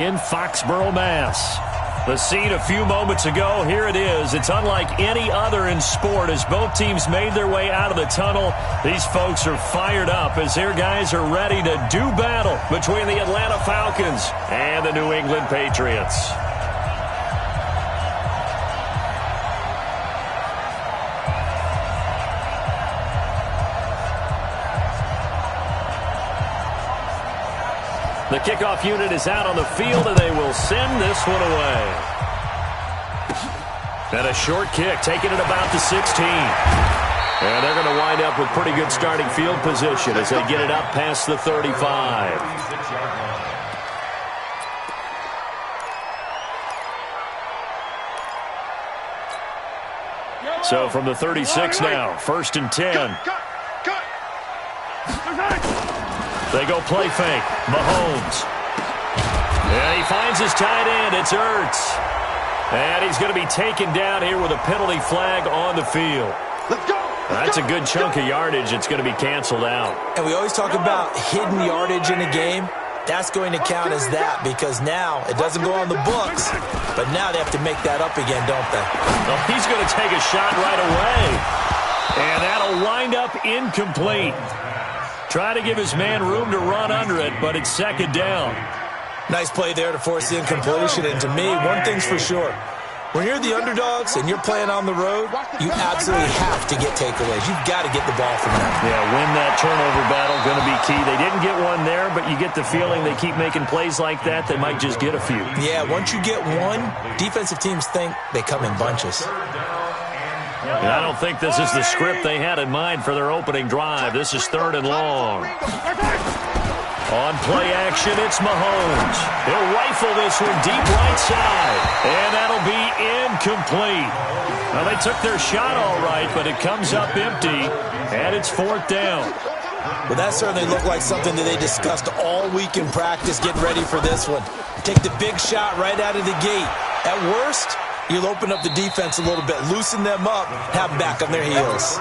In Foxborough, Mass. The scene a few moments ago, here it is. It's unlike any other in sport as both teams made their way out of the tunnel. These folks are fired up as their guys are ready to do battle between the Atlanta Falcons and the New England Patriots. The kickoff unit is out on the field, and they will send this one away. And a short kick, taking it about the 16. And they're going to wind up with pretty good starting field position as they get it up past the 35. So from the 36 now, 1st and 10. They go play fake. Mahomes. And he finds his tight end. It's Ertz. And he's going to be taken down here with a penalty flag on the field. Let's go. That's a good chunk of yardage. It's going to be canceled out. And we always talk about hidden yardage in a game. That's going to count as that because now it doesn't go on the books, but now they have to make that up again, don't they? Well, he's going to take a shot right away. And that'll wind up incomplete. Try to give his man room to run under it, but it's 2nd down. Nice play there to force the incompletion. And to me, one thing's for sure. When you're the underdogs and you're playing on the road, you absolutely have to get takeaways. You've got to get the ball from them. Yeah, win that turnover battle, going to be key. They didn't get one there, but you get the feeling they keep making plays like that, they might just get a few. Yeah, once you get one, defensive teams think they come in bunches. And I don't think this is the script they had in mind for their opening drive. This is 3rd and long. On play action, it's Mahomes. He'll rifle this one deep right side. And that'll be incomplete. Now, they took their shot all right, but it comes up empty. And it's 4th down. Well, that certainly looked like something that they discussed all week in practice getting ready for this one. Take the big shot right out of the gate. At worst, you'll open up the defense a little bit, loosen them up, have them back on their heels.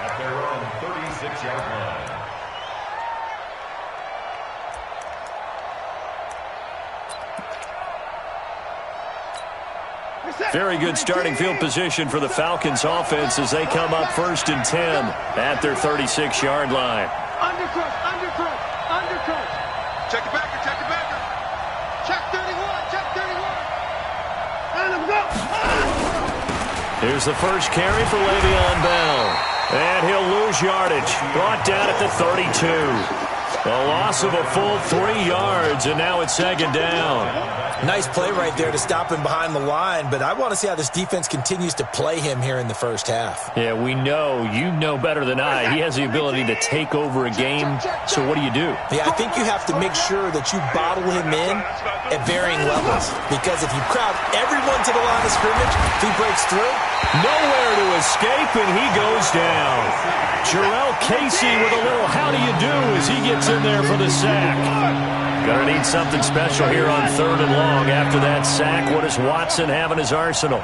At their own 36-yard line. Very good starting field position for the Falcons offense as they come up 1st and 10 at their 36-yard line. Undercut. Check the backer. Check 31. And go. Here's the first carry for Le'Veon Bell. And he'll lose yardage. Brought down at the 32. A loss of a full 3 yards, and now it's 2nd down. Nice play right there to stop him behind the line, but I want to see how this defense continues to play him here in the first half. Yeah, we know. You know better than I. He has the ability to take over a game, so what do you do? Yeah, I think you have to make sure that you bottle him in at varying levels, because if you crowd everyone to the line of scrimmage, if he breaks through, nowhere to escape, and he goes down. Jarrell Casey with a little how do you do as he gets in there for the sack. Gonna need something special here on 3rd and long after that sack. What does Watson have in his arsenal?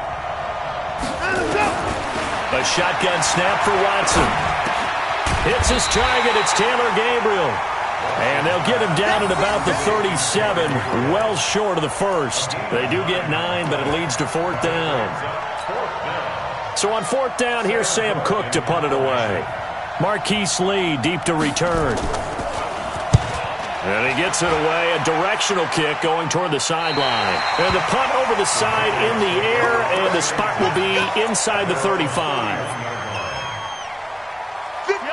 A shotgun snap for Watson. Hits his target. It's Taylor Gabriel. And they'll get him down at about the 37, well short of the first. They do get 9, but it leads to 4th down. So on 4th down, here's Sam Cook to punt it away. Marquise Lee deep to return. And he gets it away, a directional kick going toward the sideline. And the punt over the side in the air, and the spot will be inside the 35.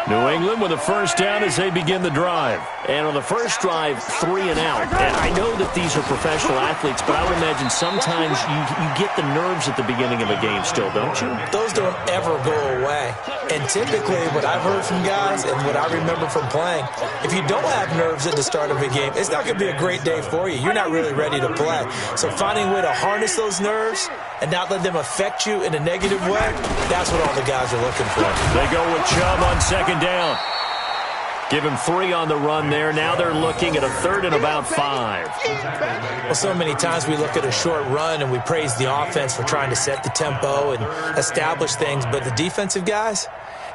New England with a first down as they begin the drive. And on the first drive, 3 and out. And I know that these are professional athletes, but I would imagine sometimes you get the nerves at the beginning of a game still, don't you? Those don't ever go away. And typically, what I've heard from guys and what I remember from playing, if you don't have nerves at the start of a game, it's not going to be a great day for you. You're not really ready to play. So finding a way to harness those nerves and not let them affect you in a negative way, that's what all the guys are looking for. They go with Chubb on 2nd down. Give him 3 on the run there. Now they're looking at a 3rd and about 5. Well, so many times we look at a short run and we praise the offense for trying to set the tempo and establish things, but the defensive guys,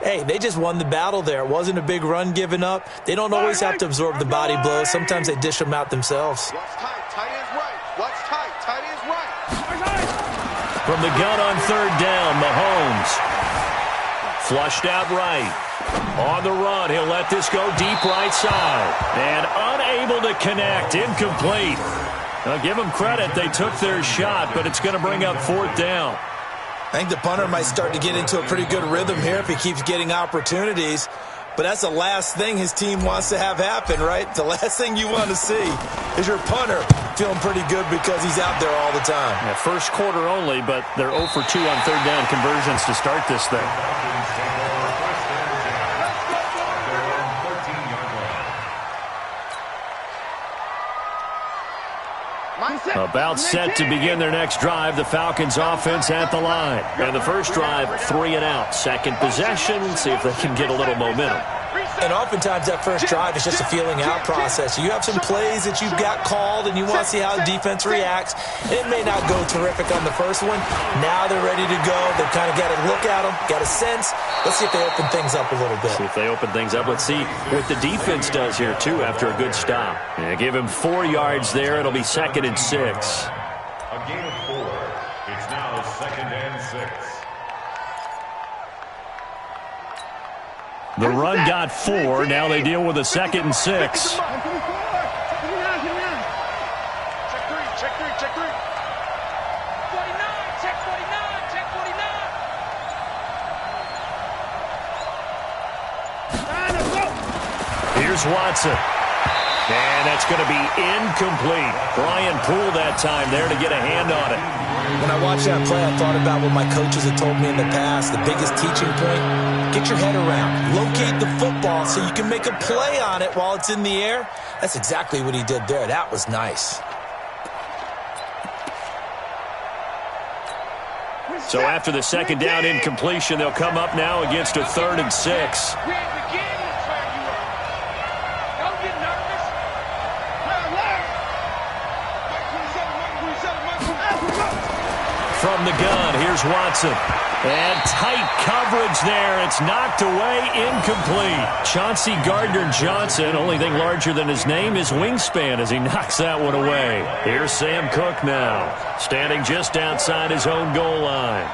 hey, they just won the battle there. It wasn't a big run given up. They don't always have to absorb the body blows. Sometimes they dish them out themselves. What's tight? Tight ends right. What's tight? Tight ends right. From the gun on third down, Mahomes. Flushed out right. On the run, he'll let this go deep right side. And unable to connect. Incomplete. Now, give them credit. They took their shot, but it's going to bring up fourth down. I think the punter might start to get into a pretty good rhythm here if he keeps getting opportunities. But that's the last thing his team wants to have happen, right? The last thing you want to see is your punter feeling pretty good because he's out there all the time. Yeah, first quarter only, but they're 0 for 2 on third down conversions to start this thing. About set to begin their next drive. The Falcons offense at the line. And the first drive, 3 and out. Second possession, see if they can get a little momentum. And oftentimes that first drive is just a feeling out process. You have some plays that you've got called and you want to see how the defense reacts. And it may not go terrific on the first one. Now they're ready to go. They've kind of got a look at them, got a sense. Let's see if they open things up a little bit. See if they open things up. Let's see what the defense does here, too, after a good stop. Yeah, give him 4 yards there. It'll be 2nd and 6. A gain of 4. It's now 2nd and 6. The run got 4. Now they deal with a 2nd and 6. Check 3, check 3, check 3. 49, check 49, check 49. Here's Watson. And that's going to be incomplete. Brian Poole that time there to get a hand on it. When I watched that play, I thought about what my coaches had told me in the past. The biggest teaching point, get your head around. Locate the football so you can make a play on it while it's in the air. That's exactly what he did there. That was nice. So after the second down incompletion, they'll come up now against a 3rd and 6. We ain't beginning to turn you up. Don't get nervous. From the gun, here's Watson. And tight coverage there. It's knocked away, incomplete. Chauncey Gardner-Johnson, only thing larger than his name is wingspan as he knocks that one away. Here's Sam Cook now, standing just outside his own goal line.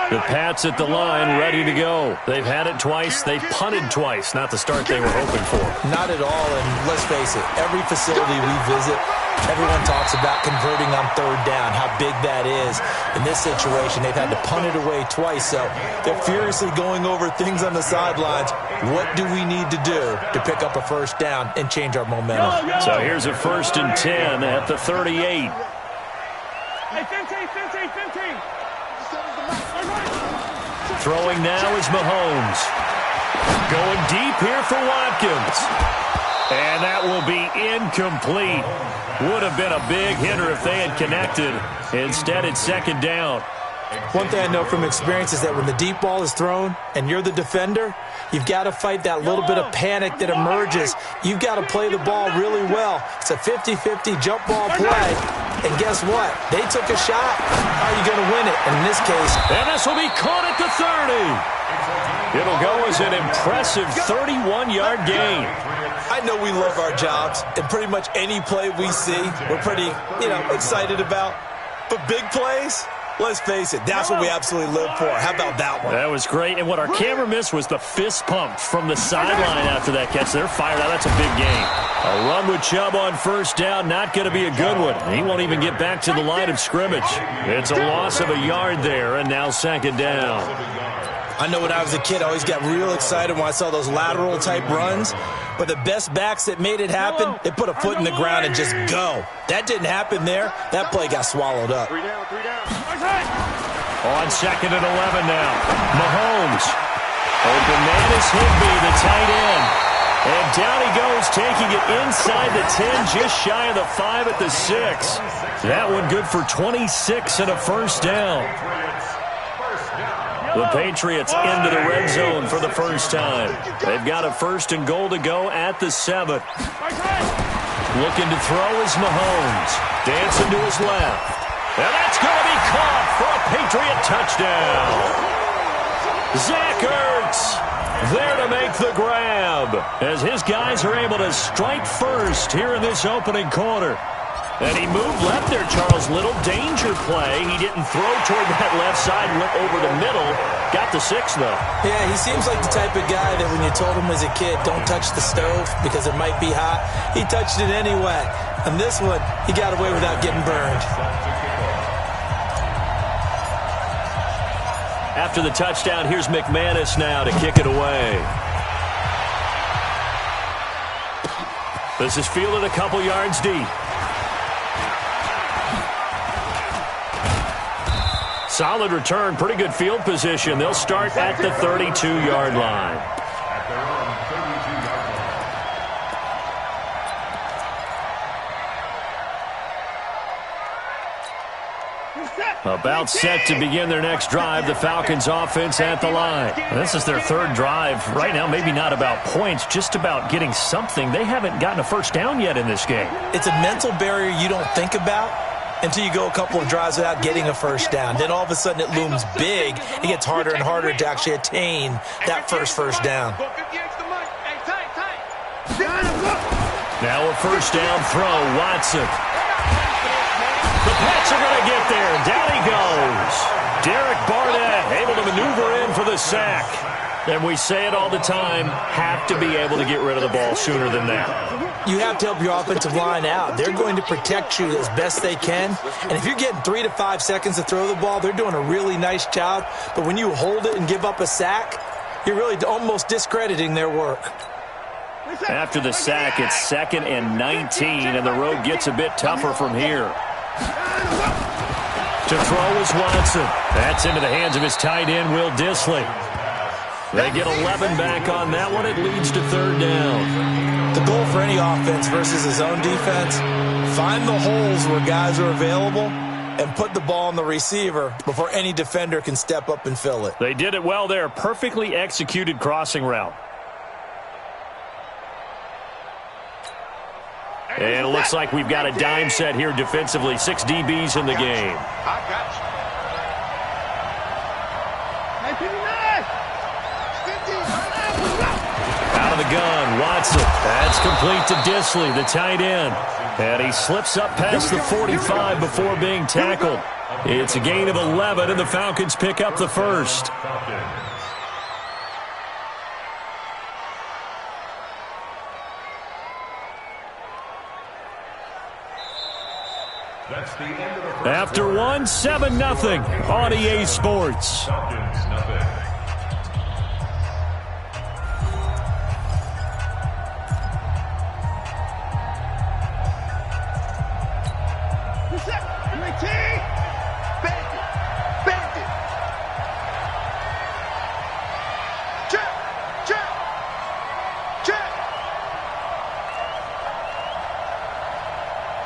The Pats at the line, ready to go. They've had it twice. They've punted twice. Not the start they were hoping for. Not at all, and let's face it, every facility we visit, everyone talks about converting on third down, how big that is. In this situation, they've had to punt it away twice, so they're furiously going over things on the sidelines. What do we need to do to pick up a first down and change our momentum? So here's a 1st and 10 at the 38. Hey, 15. Throwing now is Mahomes. Going deep here for Watkins. And that will be incomplete. Would have been a big hitter if they had connected. Instead, it's 2nd down. One thing I know from experience is that when the deep ball is thrown and you're the defender, you've got to fight that little bit of panic that emerges. You've got to play the ball really well. It's a 50-50 jump ball play. And guess what? They took a shot. How are you going to win it? And in this case, and this will be caught at the 30. It'll go as an impressive 31-yard gain. I know we love our jobs, and pretty much any play we see, we're pretty, excited about. But big plays, let's face it, that's what we absolutely live for. How about that one? That was great. And what our camera missed was the fist pump from the sideline after that catch. They're fired out. That's a big gain. A run with Chubb on first down, not going to be a good one. He won't even get back to the line of scrimmage. It's a loss of a yard there, and now 2nd down. I know when I was a kid, I always got real excited when I saw those lateral-type runs. But the best backs that made it happen, they put a foot in the ground and just go. That didn't happen there. That play got swallowed up. 3 down. On 2nd and 11 now. Mahomes. Open man is Higbee, the tight end. And down he goes, taking it inside the 10, just shy of the 5 at the 6. That one good for 26 and a first down. The Patriots into the red zone for the first time. They've got a 1st and goal to go at the 7. Looking to throw is Mahomes. Dancing to his left. And that's going to be caught for a Patriot touchdown. Zach Ertz there to make the grab as his guys are able to strike first here in this opening quarter. And he moved left there, Charles. Little danger play. He didn't throw toward that left side, went over the middle. Got the 6, though. Yeah, he seems like the type of guy that when you told him as a kid, don't touch the stove because it might be hot, he touched it anyway. And this one, he got away without getting burned. After the touchdown, here's McManus now to kick it away. This is fielded a couple yards deep. Solid return, pretty good field position. They'll start at the 32-yard line. About set to begin their next drive, the Falcons offense at the line. This is their 3rd drive. Right now, maybe not about points, just about getting something. They haven't gotten a first down yet in this game. It's a mental barrier you don't think about until you go a couple of drives without getting a first down. Then all of a sudden it looms big. It gets harder and harder to actually attain that first down. Now a first down throw, Watson. The Pats are going to get there. Down he goes. Derek Barnett able to maneuver in for the sack. And we say it all the time, have to be able to get rid of the ball sooner than that. You have to help your offensive line out. They're going to protect you as best they can. And if you're getting 3 to 5 seconds to throw the ball, they're doing a really nice job. But when you hold it and give up a sack, you're really almost discrediting their work. After the sack, it's 2nd and 19, and the road gets a bit tougher from here. To throw is Watson. That's into the hands of his tight end, Will Dissly. They get 11 back on that one. It leads to 3rd down. The goal for any offense versus his own defense, find the holes where guys are available and put the ball on the receiver before any defender can step up and fill it. They did it well there. Perfectly executed crossing route. And it looks like we've got a dime set here defensively. 6 DBs in the game. I got you. Out of the gun, Watson. That's complete to Dissly, the tight end. And he slips up past the 45 before being tackled. It's a gain of 11, and the Falcons pick up the first. After 1, 7-0 on EA Sports.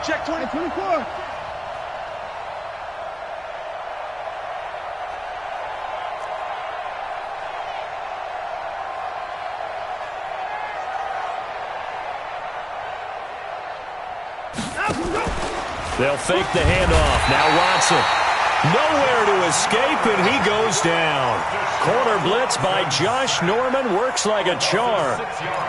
Check 24. They'll fake the handoff. Now Watson. Nowhere to escape, and he goes down. Corner blitz by Josh Norman. Works like a charm.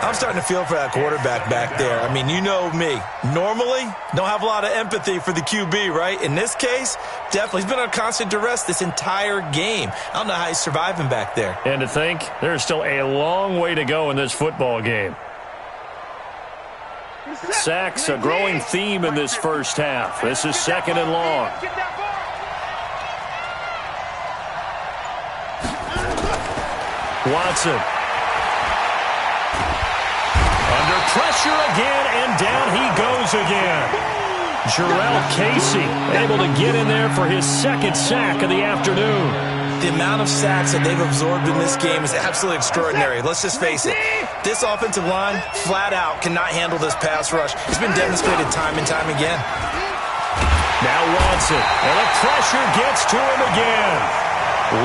I'm starting to feel for that quarterback back there. I mean, you know me. Normally, don't have a lot of empathy for the QB, right? In this case, definitely. He's been on constant duress this entire game. I don't know how he's surviving back there. And to think, there's still a long way to go in this football game. Sacks, a growing theme in this first half. This is 2nd and long. Watson. Under pressure again, and down he goes again. Jarrell Casey able to get in there for his 2nd sack of the afternoon. The amount of sacks that they've absorbed in this game is absolutely extraordinary. Let's just face it. This offensive line, flat out, cannot handle this pass rush. It's been demonstrated time and time again. Now Watson, and the pressure gets to him again.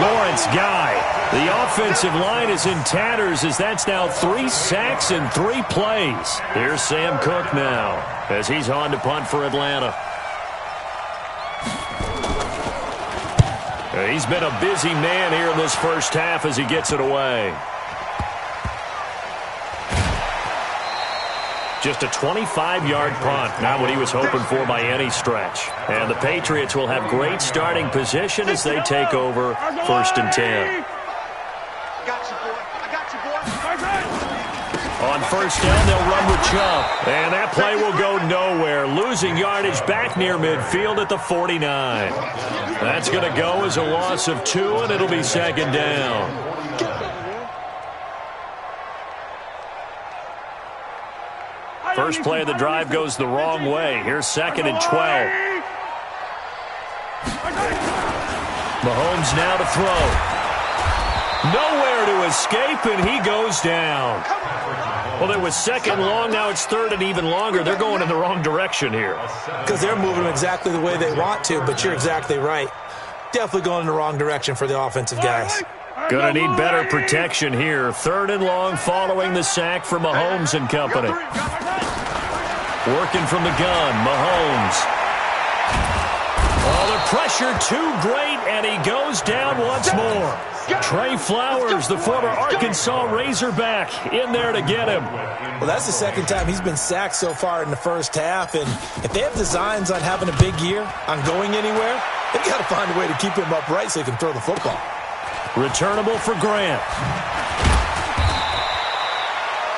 Lawrence Guy. The offensive line is in tatters as that's now 3 sacks in 3 plays. Here's Sam Cook now as he's on to punt for Atlanta. He's been a busy man here in this first half as he gets it away. Just a 25-yard punt, not what he was hoping for by any stretch. And the Patriots will have great starting position as they take over 1st and 10. On 1st down, they'll run with Chubb. And that play will go nowhere. Losing yardage back near midfield at the 49. That's going to go as a loss of 2, and it'll be 2nd down. First play of the drive goes the wrong way. Here's 2nd and 12. Mahomes now to throw. Nowhere to escape, and he goes down. Well, it was 2nd long. Now it's 3rd and even longer. They're going in the wrong direction here. Because they're moving exactly the way they want to, but you're exactly right. Definitely going in the wrong direction for the offensive guys. Going to need better protection here. 3rd and long following the sack for Mahomes and company. Working from the gun, Mahomes. Oh, the pressure too great, and he goes down once more. Trey Flowers, the former Arkansas Razorback, in there to get him. Well, that's the 2nd time he's been sacked so far in the first half, and if they have designs on having a big year, on going anywhere, they've got to find a way to keep him upright so he can throw the football. Returnable for Grant.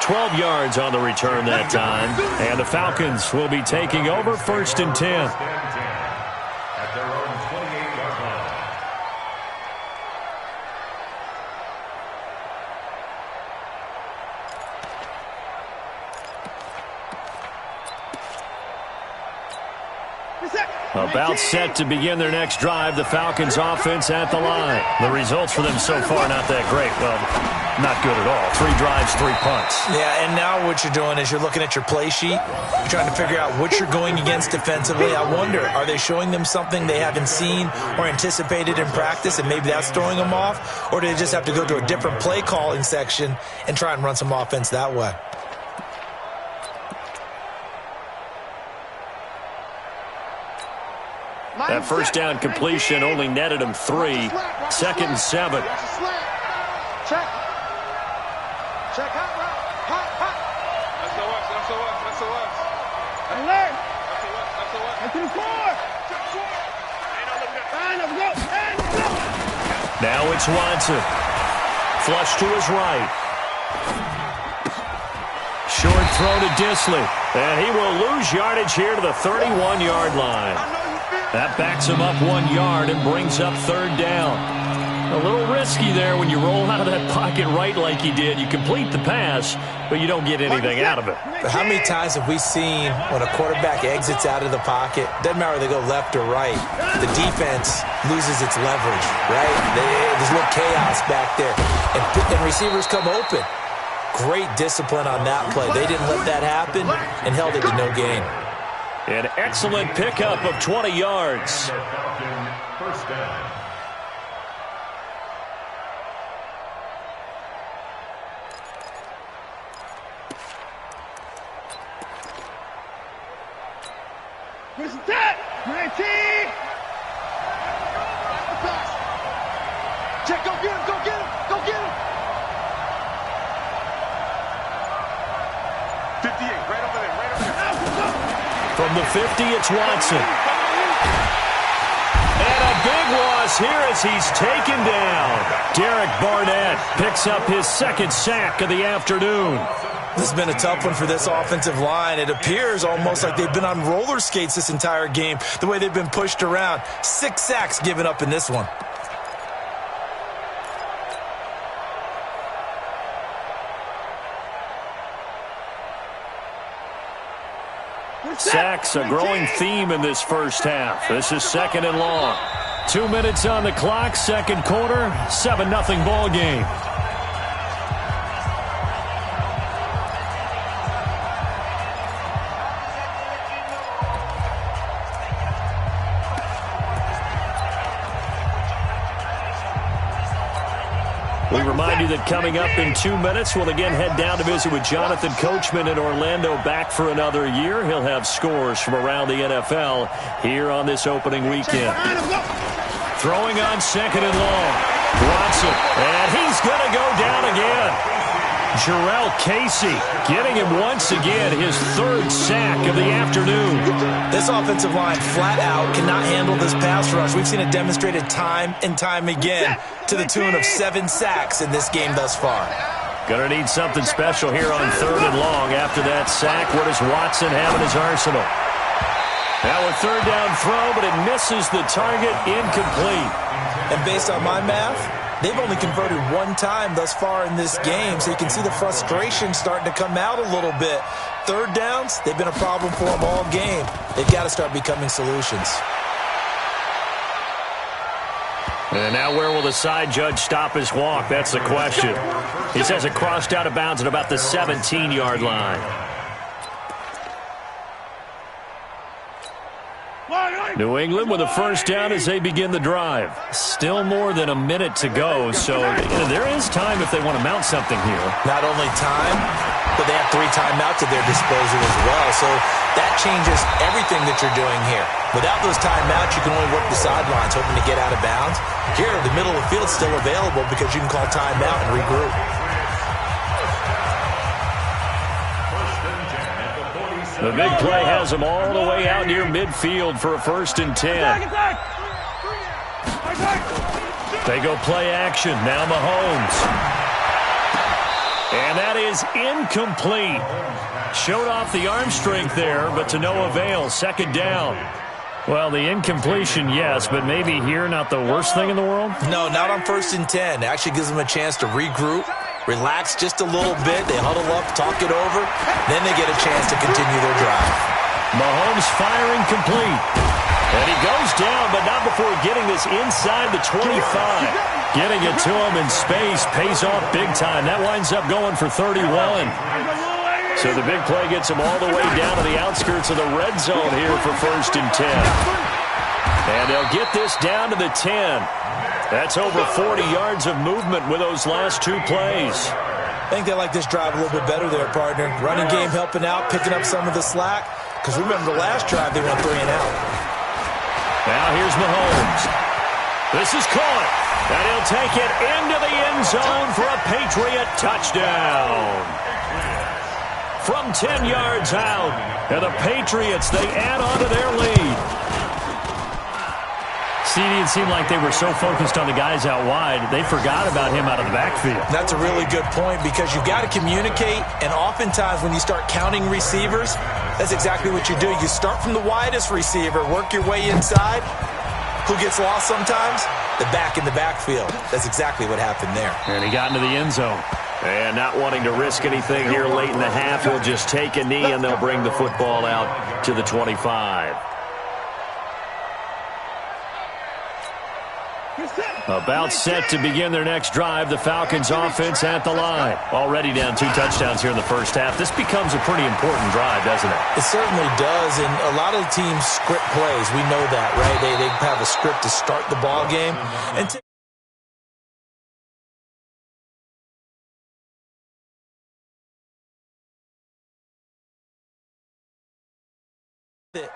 12 yards on the return that time. And the Falcons will be taking over 1st and 10. At their own 28-yard line. About set to begin their next drive, the Falcons offense at the line. The results for them so far not that great. Well, not good at all. 3 drives, 3 punts. Yeah, and now what you're doing is you're looking at your play sheet. You're trying to figure out what you're going against defensively. I wonder, are they showing them something they haven't seen or anticipated in practice, and maybe that's throwing them off? Or do they just have to go to a different play calling section and try and run some offense that way? That first down completion only netted him 3. 2nd and 7. Check. Check hot route. Hot. That's the us. Hey, Larry. That's the us. Get to the 4. Now it's Watson. Flush to his right. Short throw to Disley. And he will lose yardage here to the 31-yard line. That backs him up 1 yard and brings up 3rd down. A little risky there when you roll out of that pocket right like he did. You complete the pass, but you don't get anything out of it. But how many times have we seen when a quarterback exits out of the pocket, doesn't matter whether they go left or right, the defense loses its leverage, right? There's a little chaos back there, and receivers come open. Great discipline on that play. They didn't let that happen and held it to no gain. An excellent pickup of 20 yards. First down. Push the tap. 19. Check, go get him. Go get him. 58, right over there. From the 50, it's Watson. And a big loss here as he's taken down. Derek Barnett picks up his 2nd sack of the afternoon. This has been a tough one for this offensive line. It appears almost like they've been on roller skates this entire game, the way they've been pushed around. 6 sacks given up in this one. Sacks, a growing theme in this first half. This is 2nd and long. 2 minutes on the clock, second quarter, 7-0 ball game. We remind you that coming up in 2 minutes, we'll again head down to visit with Jonathan Coachman in Orlando, back for another year. He'll have scores from around the NFL here on this opening weekend. Throwing on second and long. Watson, and he's going to go down again. Jarrell Casey getting him once again, his third sack of the afternoon. This offensive line flat out cannot handle this pass rush. We've seen it demonstrated time and time again to the tune of 7 sacks in this game thus far. Going to need something special here on third and long after that sack. What does Watson have in his arsenal? Now a third down throw, but it misses the target, incomplete. And based on my math, they've only converted 1 time thus far in this game, so you can see the frustration starting to come out a little bit. Third downs, they've been a problem for them all game. They've got to start becoming solutions. And now where will the side judge stop his walk? That's the question. He says it crossed out of bounds at about the 17-yard line. New England with a first down as they begin the drive. Still more than a minute to go, so there is time if they want to mount something here. Not only time, but they have 3 timeouts at their disposal as well, so that changes everything that you're doing here. Without those timeouts, you can only work the sidelines, hoping to get out of bounds. Here, the middle of the field is still available because you can call timeout and regroup. The big play has them all the way out near midfield for a 1st and 10. They go play action. Now Mahomes. And that is incomplete. Showed off the arm strength there, but to no avail. 2nd down. Well, the incompletion, yes, but maybe here not the worst thing in the world? No, not on 1st and 10. It actually gives them a chance to regroup, relax just a little bit. They huddle up, talk it over. Then they get a chance to continue their drive. Mahomes firing complete. And he goes down, but not before getting this inside the 25. Getting it to him in space pays off big time. That winds up going for 31. So the big play gets him all the way down to the outskirts of the red zone here for 1st and 10. And they'll get this down to the 10. That's over 40 yards of movement with those last 2 plays. I think they like this drive a little bit better there, partner. Running game helping out, picking up some of the slack. Because remember, the last drive they went 3 and out. Now here's Mahomes. This is caught. And he'll take it into the end zone for a Patriot touchdown. From 10 yards out. And the Patriots, they add on to their lead. CD, it seemed like they were so focused on the guys out wide, they forgot about him out of the backfield. That's a really good point because you've got to communicate, and oftentimes when you start counting receivers, that's exactly what you do. You start from the widest receiver, work your way inside. Who gets lost sometimes? The back in the backfield. That's exactly what happened there. And he got into the end zone. And not wanting to risk anything here late in the half, he'll just take a knee and they'll bring the football out to the 25. About set to begin their next drive. The Falcons offense at the line. Already down 2 touchdowns here in the first half. This becomes a pretty important drive, doesn't it? It certainly does, and a lot of teams script plays. We know that, right? They have a script to start the ball game. And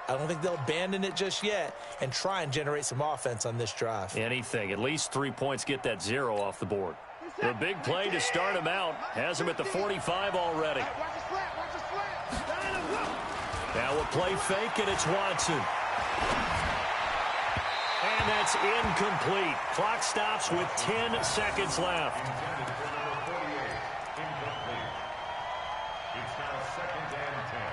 I don't think they'll abandon it just yet and try and generate some offense on this drive. Anything. At least 3 points get that 0 off the board. The big play to start him out. Has him at the 45 already. Now a play fake, and it's Watson. And that's incomplete. Clock stops with 10 seconds left. It's now 2nd and 10.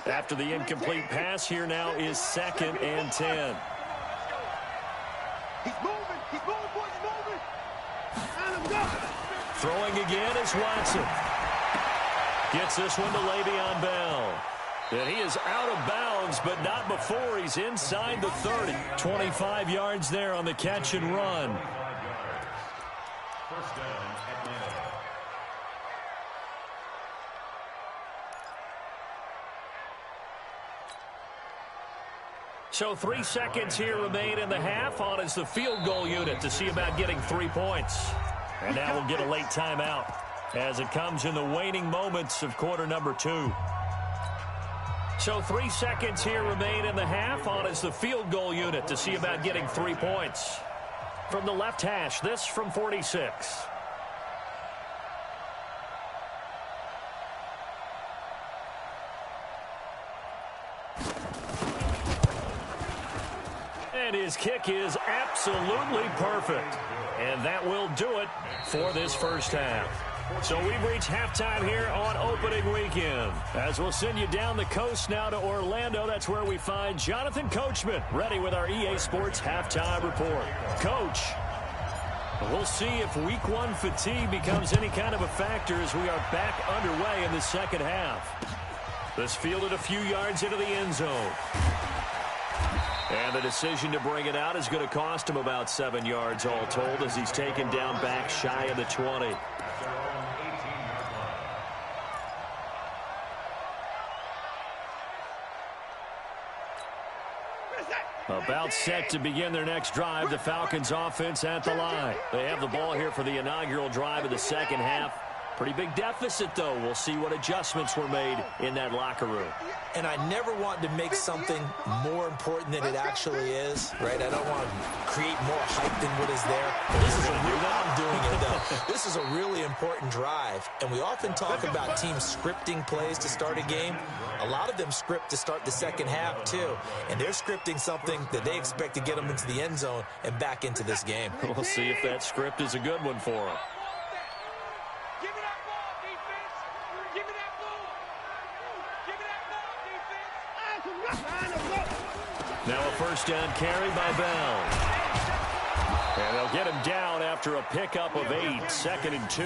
After the incomplete pass, here now is 2nd and 10. He's moving, boys, moving. Throwing again is Watson. Gets this one to Le'Veon Bell. And he is out of bounds, but not before he's inside the 30. 25 yards there on the catch and run. First down, Atlanta. So 3 seconds here remain in the half. On is the field goal unit to see about getting 3 points. And now we'll get a late timeout as it comes in the waning moments of quarter number 2. So 3 seconds here remain in the half. On is the field goal unit to see about getting 3 points. From the left hash, this from 46. And his kick is absolutely perfect. And that will do it for this first half. So we've reached halftime here on opening weekend. As we'll send you down the coast now to Orlando, that's where we find Jonathan Coachman ready with our EA Sports halftime report. Coach, we'll see if week 1 fatigue becomes any kind of a factor as we are back underway in the second half. This fielded a few yards into the end zone. And the decision to bring it out is going to cost him about 7 yards all told as he's taken down back shy of the 20. About set to begin their next drive, the Falcons offense at the line. They have the ball here for the inaugural drive of the second half. Pretty big deficit, though. We'll see what adjustments were made in that locker room. And I never want to make something more important than it actually is, right? I don't want to create more hype than what is there. I'm doing it, though. This is a really important drive, and we often talk about teams scripting plays to start a game. A lot of them script to start the second half, too, and they're scripting something that they expect to get them into the end zone and back into this game. We'll see if that script is a good one for them. Now a first down carry by Bell. And they'll get him down after a pickup of 8, 2nd and 2.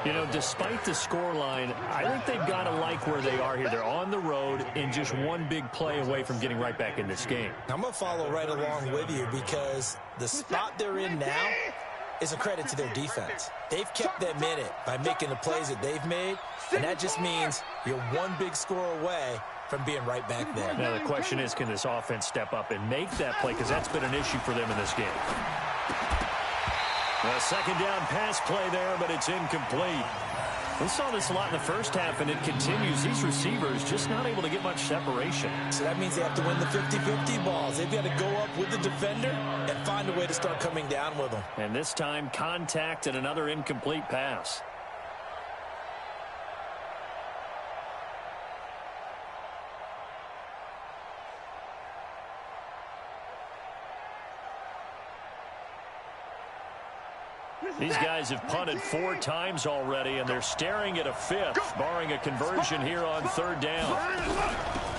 You know, despite the scoreline, I think they've got to like where they are here. They're on the road and just one big play away from getting right back in this game. I'm going to follow right along with you because the spot they're in now is a credit to their defense. They've kept them in it by making the plays that they've made, and that just means you're one big score away from being right back there. Now the question is, can this offense step up and make that play? Because that's been an issue for them in this game. A second down pass play there, but it's incomplete. We saw this a lot in the first half, and it continues. These receivers just not able to get much separation. So that means they have to win the 50-50 balls. They've got to go up with the defender and find a way to start coming down with them. And this time, contact and another incomplete pass. These guys have punted 4 times already, and they're staring at a 5th, barring a conversion here on 3rd down.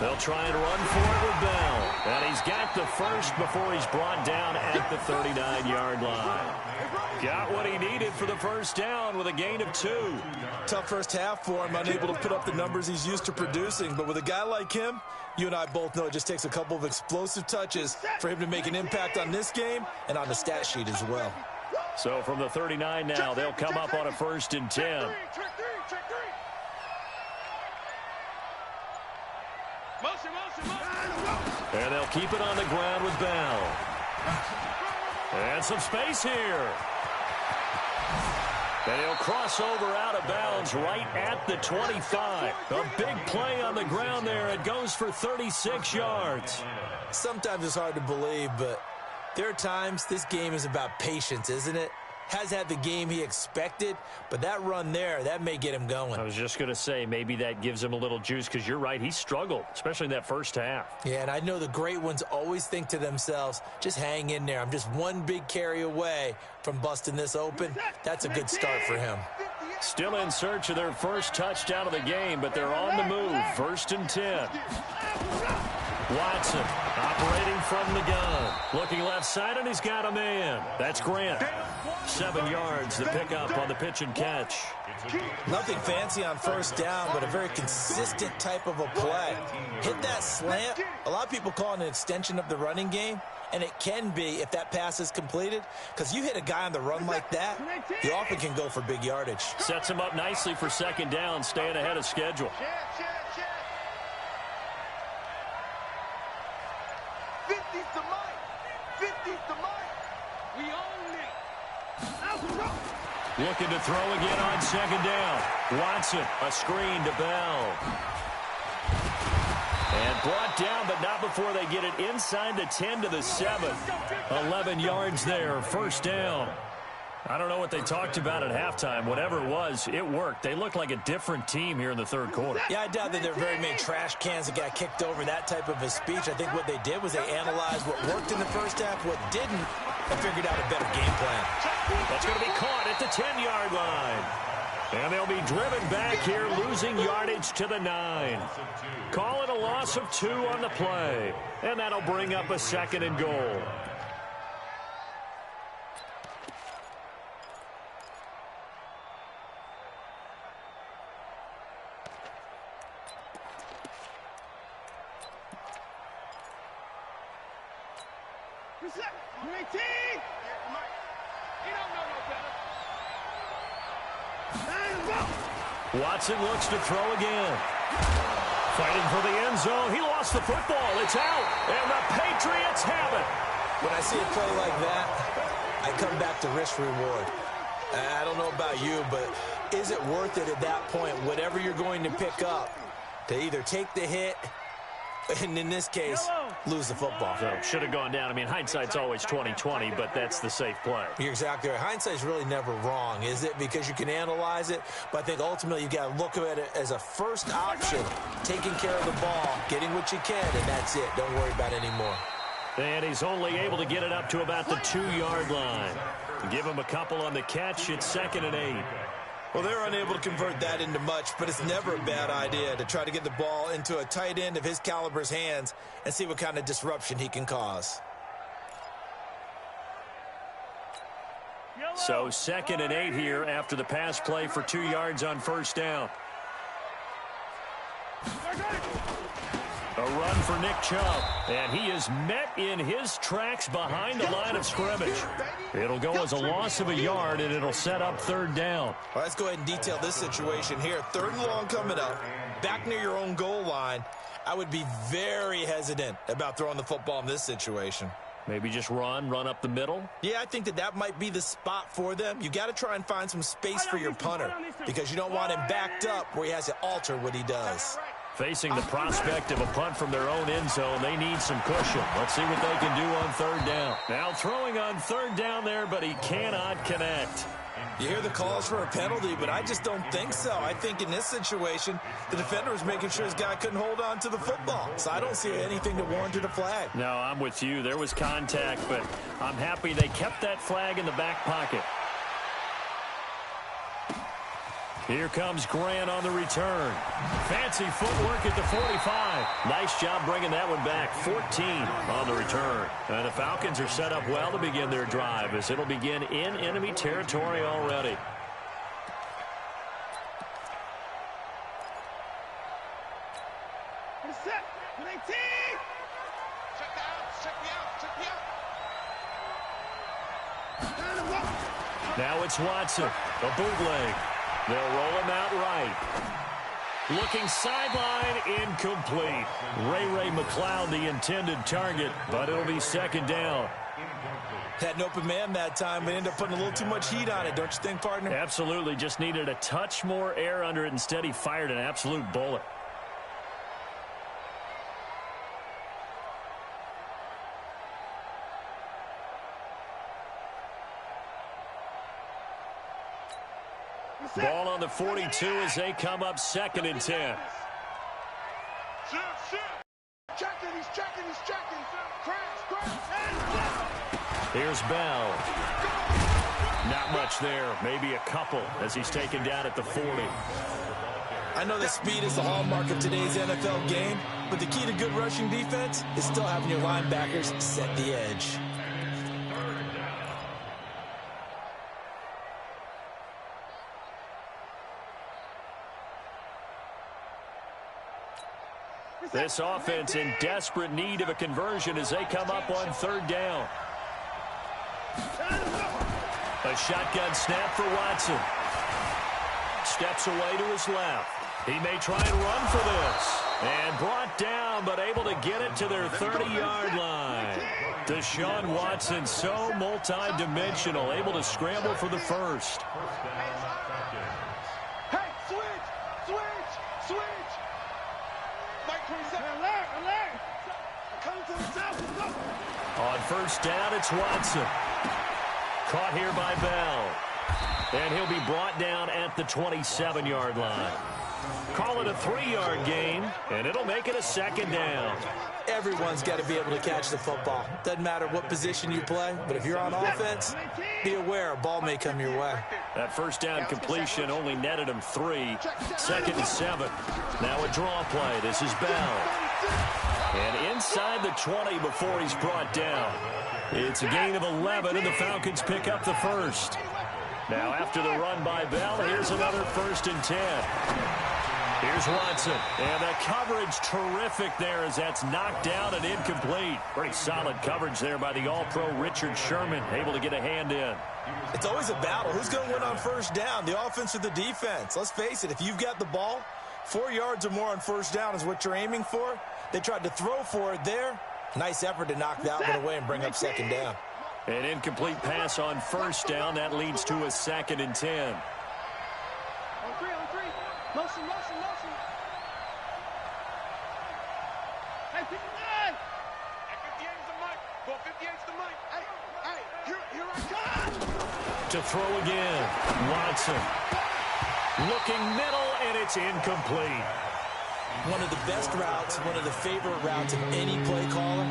They'll try and run for it with Bell. And he's got the first before he's brought down at the 39-yard line. Got what he needed for the first down with a gain of 2. Tough first half for him, unable to put up the numbers he's used to producing. But with a guy like him, you and I both know it just takes a couple of explosive touches for him to make an impact on this game and on the stat sheet as well. So from the 39 now, they'll come up on a 1st and 10. And they'll keep it on the ground with Bell. And some space here. And he'll cross over out of bounds right at the 25. A big play on the ground there. It goes for 36 yards. Sometimes it's hard to believe, but there are times this game is about patience, isn't it? Has had the game he expected, but that run there, that may get him going. I was just going to say, maybe that gives him a little juice, because you're right, he struggled, especially in that first half. Yeah, and I know the great ones always think to themselves, just hang in there. I'm just one big carry away from busting this open. That's a good start for him. Still in search of their first touchdown of the game, but they're on the move. 1st and 10. Watson operating from the gun. Looking left side, and he's got a man. That's Grant. 7 yards to pick up on the pitch and catch. Nothing fancy on first down, but a very consistent type of a play. Hit that slant. A lot of people call it an extension of the running game, and it can be if that pass is completed, because you hit a guy on the run like that, you often can go for big yardage. Sets him up nicely for second down, staying ahead of schedule. 50's the mic. 50's the mic. We own it. Looking to throw again on second down. Watson, a screen to Bell. And brought down, but not before they get it inside the 10 to the 7. 11 yards there, first down. I don't know what they talked about at halftime. Whatever it was, it worked. They looked like a different team here in the third quarter. Yeah, I doubt that there are very many trash cans that got kicked over, that type of a speech. I think what they did was they analyzed what worked in the first half, what didn't, and figured out a better game plan. That's going to be caught at the 10-yard line. And they'll be driven back here, losing yardage to the 9. Call it a loss of 2 on the play. And that'll bring up a second and goal. Watson looks to throw again. Fighting for the end zone. He lost the football. It's out. And the Patriots have it. When I see a play like that, I come back to risk reward. I don't know about you, but is it worth it at that point, whatever you're going to pick up, to either take the hit, and in this case, lose the football? So should have gone down. I mean, hindsight's always 20/20, but that's the safe play. You're exactly right. Hindsight's really never wrong, is it? Because you can analyze it, but I think ultimately you got to look at it as a first option, taking care of the ball, getting what you can, and that's it. Don't worry about it anymore. And he's only able to get it up to about the 2-yard line. Give him a couple on the catch. It's 2nd and 8. Well, they're unable to convert that into much, but it's never a bad idea to try to get the ball into a tight end of his caliber's hands and see what kind of disruption he can cause. So 2nd and 8 here after the pass play for 2 yards on first down. A run for Nick Chubb, and he is met in his tracks behind the line of scrimmage. It'll go as a loss of a yard, and it'll set up 3rd down. Well, let's go ahead and detail this situation here. 3rd and long coming up, back near your own goal line. I would be very hesitant about throwing the football in this situation. Maybe just run up the middle? Yeah, I think that might be the spot for them. You got to try and find some space for your punter because you don't want him backed up where he has to alter what he does. Facing the prospect of a punt from their own end zone, they need some cushion. Let's see what they can do on 3rd down. Now throwing on 3rd down there, but he cannot connect. You hear the calls for a penalty, but I just don't think so. I think in this situation, the defender was making sure his guy couldn't hold on to the football. So I don't see anything that warranted a flag. No, I'm with you. There was contact, but I'm happy they kept that flag in the back pocket. Here comes Grant on the return. Fancy footwork at the 45. Nice job bringing that one back. 14 on the return. And the Falcons are set up well to begin their drive as it'll begin in enemy territory already. Now it's Watson. A bootleg. They'll roll him out right. Looking sideline, incomplete. Ray McLeod, the intended target, but it'll be 2nd down. Had an open man that time, but ended up putting a little too much heat on it, don't you think, partner? Absolutely. Just needed a touch more air under it. Instead, he fired an absolute bullet. Ball on the 42 as they come up 2nd and 10. Here's Bell. Not much there. Maybe a couple as he's taken down at the 40. I know that speed is the hallmark of today's NFL game, but the key to good rushing defense is still having your linebackers set the edge. This offense in desperate need of a conversion as they come up on third down. A shotgun snap for Watson. Steps away to his left. He may try and run for this. And brought down, but able to get it to their 30-yard line. Deshaun Watson, so multi-dimensional, able to scramble for the first. Hey, switch! Mike 27. Alert! Come to the south. Go. On first down, it's Watson. Caught here by Bell. And he'll be brought down at the 27-yard line. Call it a 3-yard gain, and it'll make it a second down. Everyone's got to be able to catch the football. Doesn't matter what position you play, but if you're on offense, be aware a ball may come your way. That first down completion only netted him 3. Second and 7. Now a draw play. This is Bell. And inside the 20 before he's brought down. It's a gain of 11, and the Falcons pick up the first. Now after the run by Bell, here's another 1st and 10. Here's Watson, and the coverage terrific there as that's knocked down and incomplete. Pretty solid coverage there by the All-Pro Richard Sherman, able to get a hand in. It's always a battle. Who's going to win on first down, the offense or the defense? Let's face it, if you've got the ball, 4 yards or more on first down is what you're aiming for. They tried to throw for it there. Nice effort to knock that one away and bring up second down. An incomplete pass on first down. That leads to a 2nd and 10. On three. Motion. Hey, 59. Hey, 58 is the mic. Go 58 is the mic. Hey, here I come. To throw again. Watson. Looking middle, and it's incomplete. One of the best routes, one of the favorite routes of any play caller.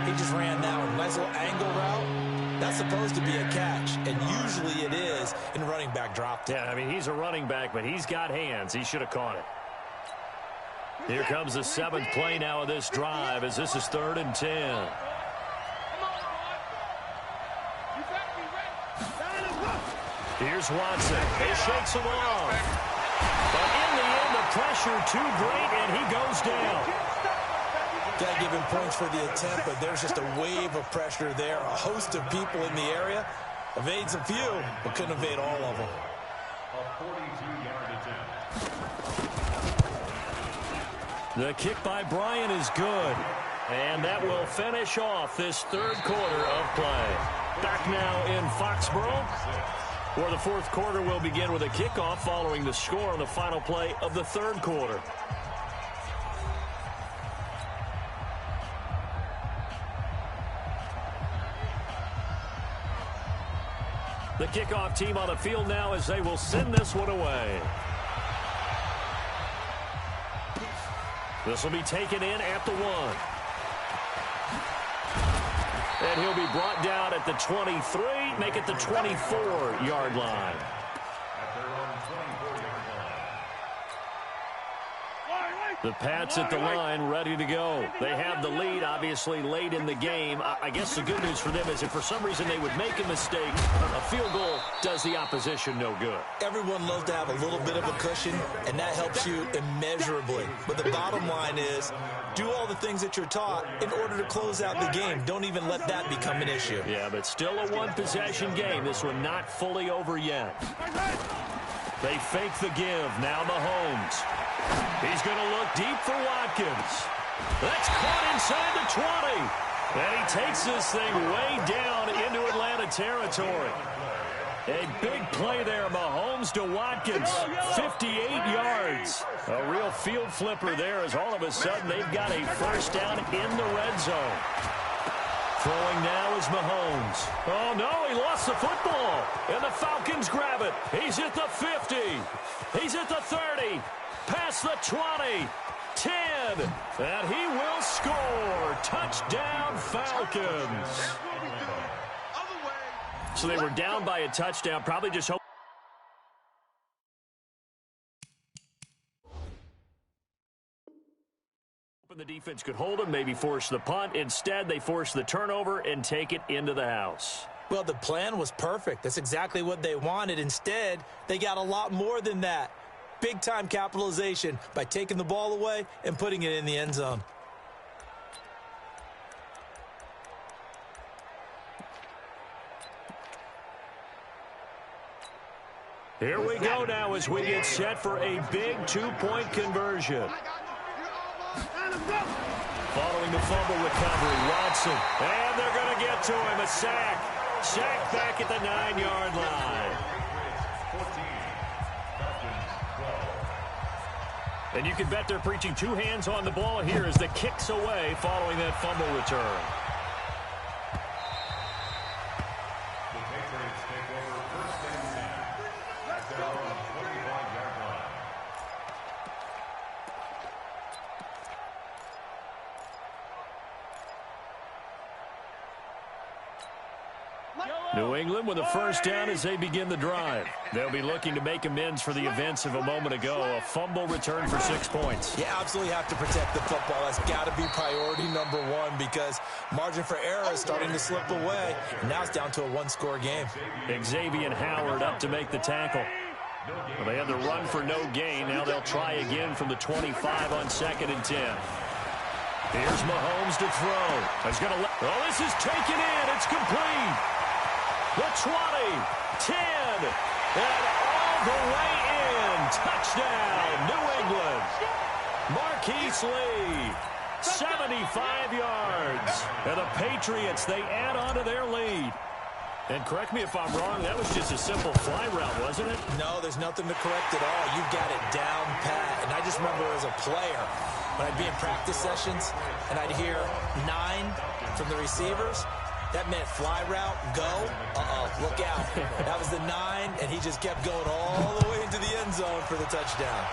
He just ran that one. Nice little angle route. That's supposed to be a catch, and usually it is in running back drop. Yeah, I mean, he's a running back, but he's got hands. He should have caught it. Here comes the 7th play now of this drive as this is 3rd and 10. Here's Watson. He shakes him off. But in the end, the pressure too great, and he goes down. Got to give him points for the attempt, but there's just a wave of pressure there. A host of people in the area. Evades a few, but couldn't evade all of them. A 42-yard attempt. The kick by Bryan is good. And that will finish off this 3rd quarter of play. Back now in Foxborough, where the 4th quarter will begin with a kickoff following the score on the final play of the 3rd quarter. The kickoff team on the field now as they will send this one away. This will be taken in at the 1. And he'll be brought down at the 23, make it the 24-yard line. The Pats at the line, ready to go. They have the lead, obviously, late in the game. I guess the good news for them is if for some reason they would make a mistake, a field goal does the opposition no good. Everyone loves to have a little bit of a cushion, and that helps you immeasurably. But the bottom line is, do all the things that you're taught in order to close out the game. Don't even let that become an issue. Yeah, but still a one-possession game. This one not fully over yet. They fake the give. Now Mahomes. He's going to look deep for Watkins. That's caught inside the 20. And he takes this thing way down into Atlanta territory. A big play there, Mahomes to Watkins, 58 yards. A real field flipper there as all of a sudden they've got a first down in the red zone. Throwing now is Mahomes. Oh, no, he lost the football. And the Falcons grab it. He's at the 50. He's at the 30. Past the 20. 10. And he will score. Touchdown, Falcons. So they were down by a touchdown, probably just hoping the defense could hold them, maybe force the punt. Instead, they force the turnover and take it into the house. Well, the plan was perfect. That's exactly what they wanted. Instead, they got a lot more than that. Big-time capitalization by taking the ball away and putting it in the end zone. Here we go now as we get set for a big two-point conversion. Following the fumble recovery, Watson. And they're going to get to him, a sack. Sack back at the 9-yard line. And you can bet they're preaching two hands on the ball here as the kick's away following that fumble return. New England with a first down as they begin the drive. They'll be looking to make amends for the events of a moment ago. A fumble return for 6 points. You absolutely have to protect the football. That's got to be priority number one because margin for error is starting to slip away. And now it's down to a one-score game. Xavier Howard up to make the tackle. Well, they had the run for no gain. Now they'll try again from the 25 on 2nd and 10. Here's Mahomes to throw. He's going to this is taken in. It's complete. The 20, 10, and all the way in. Touchdown, New England. Marquise Lee, 75 yards. And the Patriots, they add on to their lead. And correct me if I'm wrong, that was just a simple fly route, wasn't it? No, there's nothing to correct at all. You got it down pat. And I just remember as a player, when I'd be in practice sessions, and I'd hear 9 from the receivers, that meant fly route, go, look out. That was the 9, and he just kept going all the way into the end zone for the touchdown.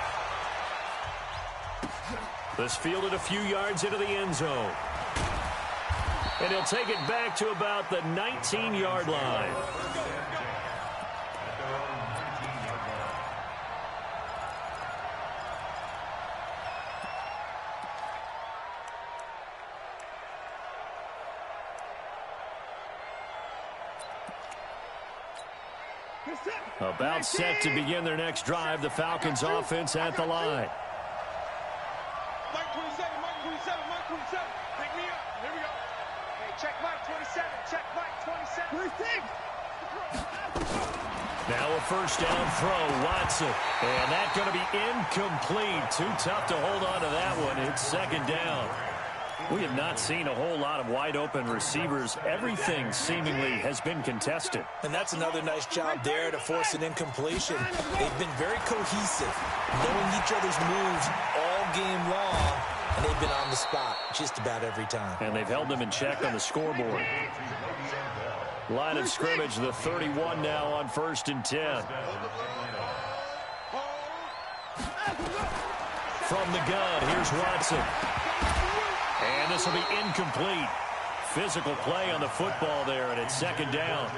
This fielded a few yards into the end zone. And he'll take it back to about the 19-yard line. About set to begin their next drive. The Falcons offense at the line. Mike 27, Mike 27, Mike 27. Pick me up. Here we go. Hey, check Mike 27. Check Mike 27. Now a first down throw, Watson. And that's going to be incomplete. Too tough to hold on to that one. It's 2nd down. We have not seen a whole lot of wide-open receivers. Everything seemingly has been contested. And that's another nice job there to force an incompletion. They've been very cohesive, knowing each other's moves all game long, and they've been on the spot just about every time. And they've held them in check on the scoreboard. Line of scrimmage, the 31 now on 1st and 10. From the gun, here's Watson. And this will be incomplete. Physical play on the football there, and it's 2nd down.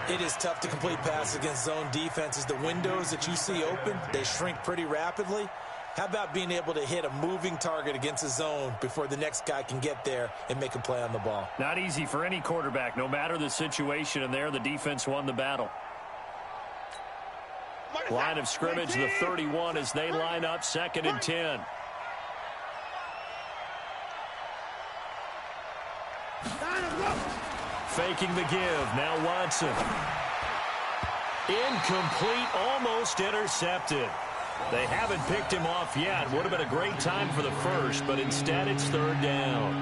It is tough to complete passes against zone defenses. The windows that you see open, they shrink pretty rapidly. How about being able to hit a moving target against a zone before the next guy can get there and make a play on the ball? Not easy for any quarterback, no matter the situation, and there the defense won the battle. Line of scrimmage, the 31 as they line up, 2nd and 10. Faking the give. Now Watson. Incomplete, almost intercepted. They haven't picked him off yet. Would have been a great time for the first, but instead it's 3rd down.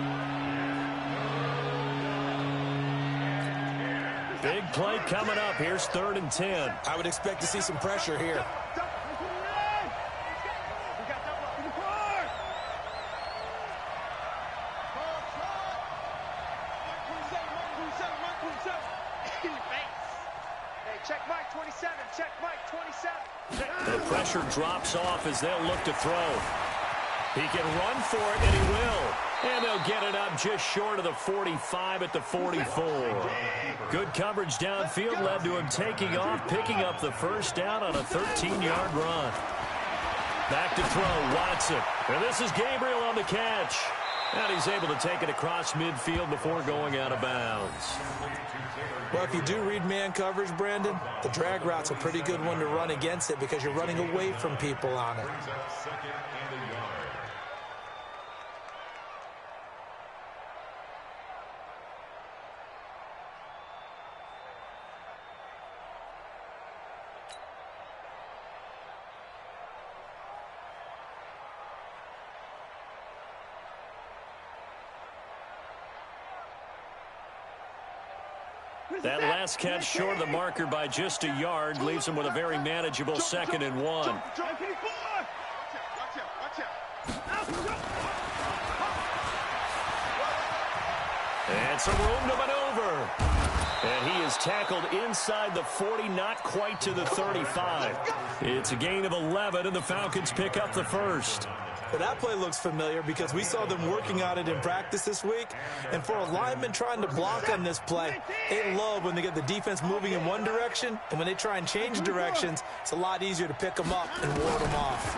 Big play coming up. Here's 3rd and 10. I would expect to see some pressure here. Check Mike 27. Check Mike 27. The pressure drops off as they'll look to throw. He can run for it, and he will. And they'll get it up just short of the 45 at the 44. Good coverage downfield led to him taking off, picking up the first down on a 13-yard run. Back to throw, Watson. And this is Gabriel on the catch. And he's able to take it across midfield before going out of bounds. Well, if you do read man coverage, Brandon, the drag route's a pretty good one to run against it because you're running away from people on it. That last catch short of the marker by just a yard leaves him with a very manageable 2nd and 1. And some room to maneuver. And he is tackled inside the 40, not quite to the 35. It's a gain of 11, and the Falcons pick up the first. Well, that play looks familiar because we saw them working on it in practice this week. And for a lineman trying to block on this play, they love when they get the defense moving in one direction. And when they try and change directions, it's a lot easier to pick them up and ward them off.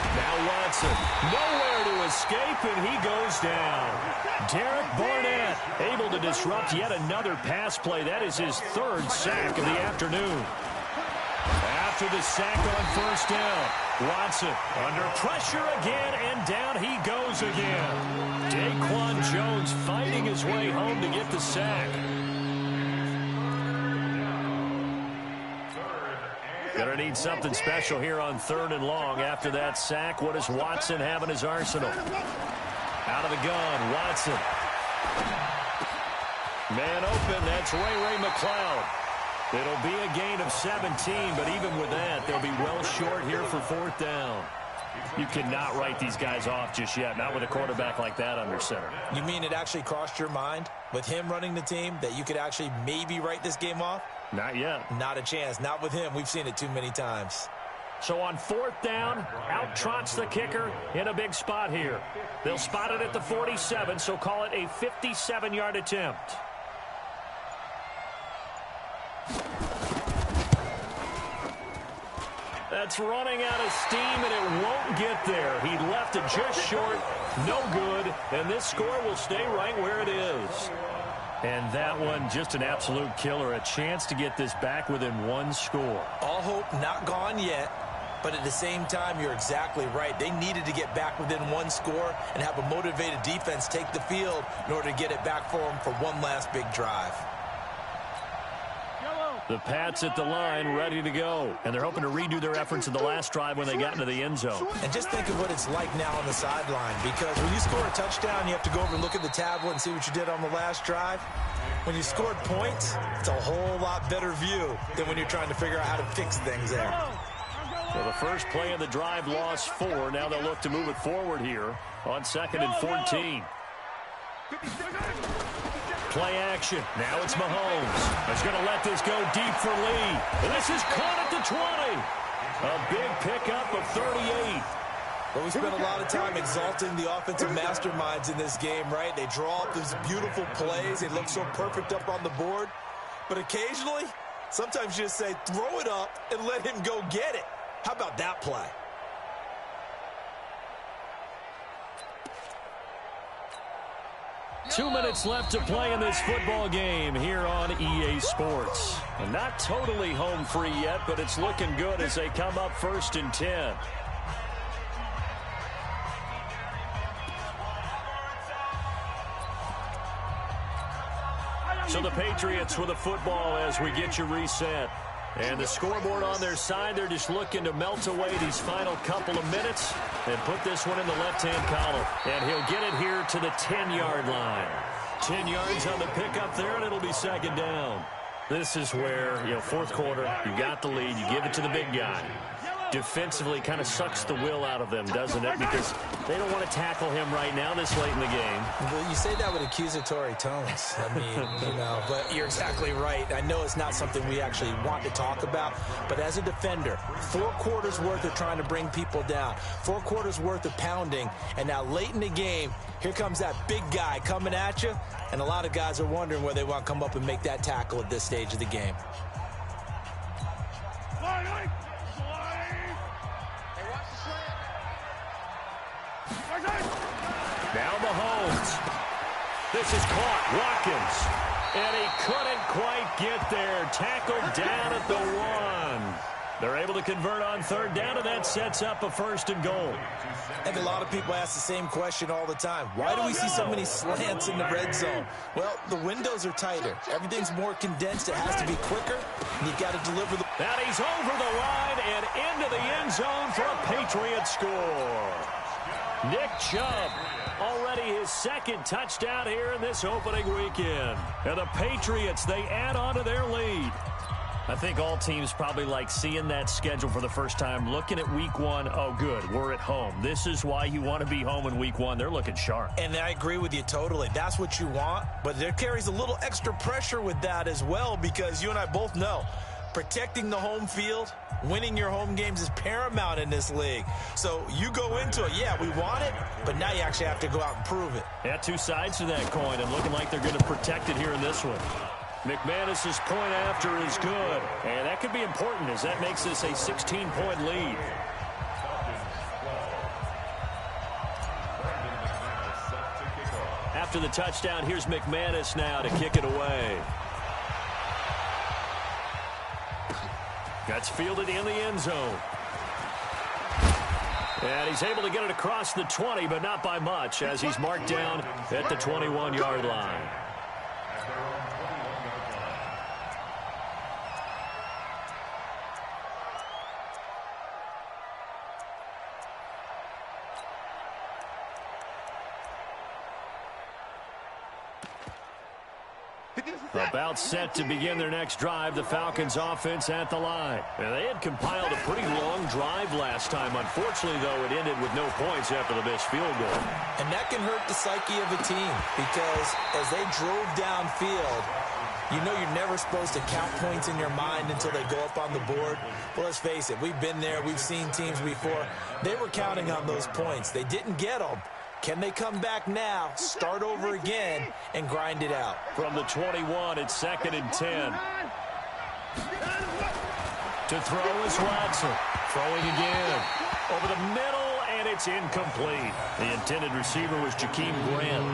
Now Watson, nowhere to escape, and he goes down. Derek Barnett able to disrupt yet another pass play. That is his 3rd sack of the afternoon. After the sack on first down, Watson under pressure again, and down he goes again. Daquan Jones fighting his way home to get the sack. Gonna need something special here on 3rd and long. After that sack, what does Watson have in his arsenal? Out of the gun, Watson. Man open, that's Ray McLeod. It'll be a gain of 17, but even with that, they'll be well short here for 4th down. You cannot write these guys off just yet, not with a quarterback like that under center. You mean it actually crossed your mind with him running the team that you could actually maybe write this game off? Not yet. Not a chance. Not with him. We've seen it too many times. So on 4th down, out trots the kicker in a big spot here. They'll spot it at the 47, so call it a 57-yard attempt. That's running out of steam, and it won't get there. He left it just short, no good, and this score will stay right where it is. And that one, just an absolute killer, a chance to get this back within 1 score. All hope not gone yet, but at the same time, you're exactly right. They needed to get back within 1 score and have a motivated defense take the field in order to get it back for them for one last big drive. The Pats at the line, ready to go. And they're hoping to redo their efforts in the last drive when they got into the end zone. And just think of what it's like now on the sideline, because when you score a touchdown, you have to go over and look at the tablet and see what you did on the last drive. When you scored points, it's a whole lot better view than when you're trying to figure out how to fix things there. So the first play of the drive lost 4. Now they'll look to move it forward here on 2nd and 14. Play action. Now it's Mahomes. He's going to let this go deep for Lee. And this is caught at the 20. A big pickup of 38. Well, we spent a lot of time exalting the offensive masterminds in this game, right? They draw up these beautiful plays. They look so perfect up on the board. But occasionally, sometimes you just say, throw it up and let him go get it. How about that play? 2 minutes left to play in this football game here on EA Sports. And not totally home free yet, but it's looking good as they come up 1st and 10. So the Patriots with the football as we get you reset. And the scoreboard on their side, they're just looking to melt away these final couple of minutes and put this one in the left-hand column. And he'll get it here to the 10-yard line. 10 yards on the pickup there, and it'll be 2nd down. This is where, 4th quarter, you got the lead, you give it to the big guy. Defensively kind of sucks the will out of them, doesn't it? Because they don't want to tackle him right now this late in the game. Well, you say that with accusatory tones. I mean, but you're exactly right. I know it's not something we actually want to talk about, but as a defender, 4 quarters worth of trying to bring people down, 4 quarters worth of pounding, and now late in the game, here comes that big guy coming at you, and a lot of guys are wondering whether they want to come up and make that tackle at this stage of the game. This is caught. Watkins. And he couldn't quite get there. Tackled down at the 1. They're able to convert on third down, and that sets up a 1st and goal. I think a lot of people ask the same question all the time. Why do we see so many slants in the red zone? Well, the windows are tighter. Everything's more condensed. It has to be quicker, and you've got to deliver the... And he's over the line and into the end zone for a Patriot score. Nick Chubb, already his 2nd touchdown here in this opening weekend. And the Patriots, they add on to their lead. I think all teams probably like seeing that schedule for the first time, looking at week 1. Oh, good, we're at home. This is why you want to be home in week 1. They're looking sharp. And I agree with you totally. That's what you want, but there carries a little extra pressure with that as well, because you and I both know protecting the home field, winning your home games is paramount in this league. So you go into it, yeah, we want it, but now you actually have to go out and prove it. Yeah, 2 sides to that coin, and looking like they're going to protect it here in this one. McManus's point after is good, and that could be important as that makes this a 16-point lead. After the touchdown, here's McManus now to kick it away. That's fielded in the end zone. And he's able to get it across the 20, but not by much, as he's marked down at the 21-yard line. About set to begin their next drive, the Falcons offense at the line. And they had compiled a pretty long drive last time. Unfortunately, though, it ended with no points after the missed field goal. And that can hurt the psyche of a team, because as they drove downfield, you know you're never supposed to count points in your mind until they go up on the board. Well, let's face it, we've been there. We've seen teams before. They were counting on those points. They didn't get them. Can they come back now, start over again, and grind it out? From the 21, it's 2nd and 10. To throw is Watson. Throwing again. Over the middle, and it's incomplete. The intended receiver was Jakeem Grant.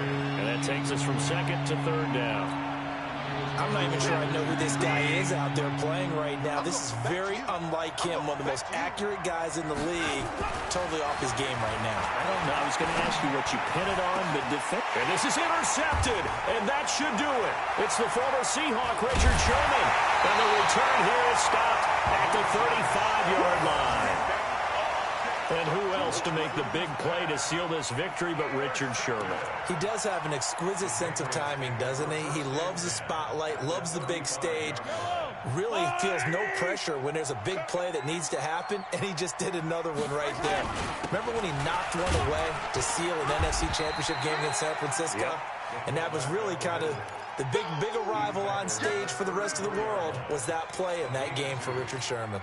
And that takes us from 2nd to 3rd down. I'm not even sure I know who this guy is out there playing right now. This is very unlike him, one of the most accurate guys in the league. Totally off his game right now. I don't know. I was going to ask you what you pin it on, but and this is intercepted, and that should do it. It's the former Seahawk, Richard Sherman. And the return here is stopped at the 35-yard line. And who else to make the big play to seal this victory but Richard Sherman? He does have an exquisite sense of timing, doesn't he? He loves the spotlight, loves the big stage, really feels no pressure when there's a big play that needs to happen, and he just did another one right there. Remember when he knocked one away to seal an NFC Championship game against San Francisco? Yep. And that was really kind of the big arrival on stage for the rest of the world, was that play in that game for Richard Sherman.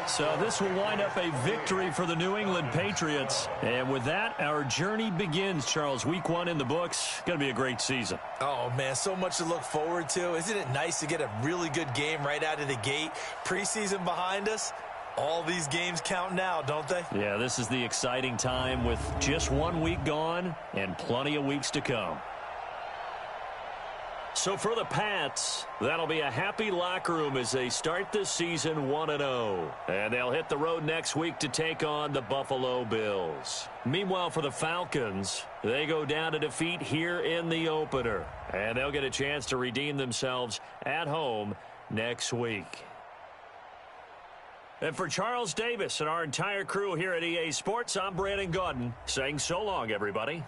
So this will wind up a victory for the New England Patriots. And with that, our journey begins, Charles. Week 1 in the books. Going to be a great season. Oh, man, so much to look forward to. Isn't it nice to get a really good game right out of the gate? Preseason behind us. All these games count now, don't they? Yeah, this is the exciting time with just 1 week gone and plenty of weeks to come. So for the Pats, that'll be a happy locker room as they start this season 1-0. And they'll hit the road next week to take on the Buffalo Bills. Meanwhile, for the Falcons, they go down to defeat here in the opener. And they'll get a chance to redeem themselves at home next week. And for Charles Davis and our entire crew here at EA Sports, I'm Brandon Gaudin saying so long, everybody.